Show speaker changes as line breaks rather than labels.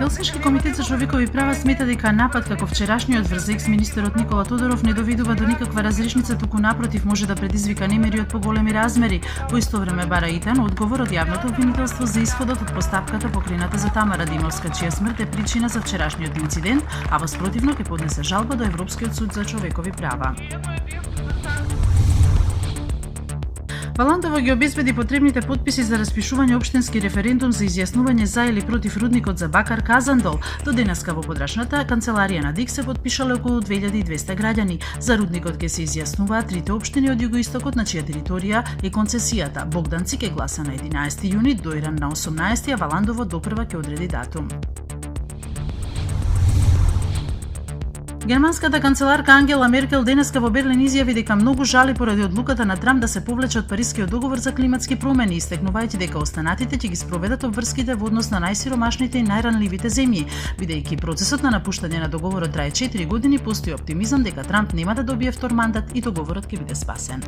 Хелсиншки комитет за човекови права смета дека напад како вчерашниот врз екс-министерот Никола Тодоров не доведува до никаква разрешница, туку напротив може да предизвика немири од поголеми размери. По исто време бара Итан одговор од јавното обвинителство за исходот од постапката покрената за Тамара Димовска, чија смрт е причина за вчерашниот инцидент, а воспротивно ќе поднесе жалба до Европскиот суд за човекови права. Валандова ги обезбеди потребните потписи за распишување општински референдум за изјаснување за или против рудникот за бакар Казандол. До денеска во подрачната канцеларија на ДИК се потпишале околу 2200 граѓани. За рудникот ќе се изјаснуваат трите општини од југоистокот на чија територија е концесијата. Богданци ќе гласа на 11 јуни, Дојран на 18, а Валандово допрва ќе одреди датум. Германската канцеларка Ангела Меркел денеска во Берлин изјави дека многу жали поради одлуката на Трамп да се повлече од Парискиот договор за климатски промени, истекнувајќи дека останатите ќе ги спроведат обврските во однос на најсиромашните и најранливите земји. Бидејќи процесот на напуштање на договорот трае 4 години, постои оптимизам дека Трамп нема да добие втор мандат и договорот ќе биде спасен.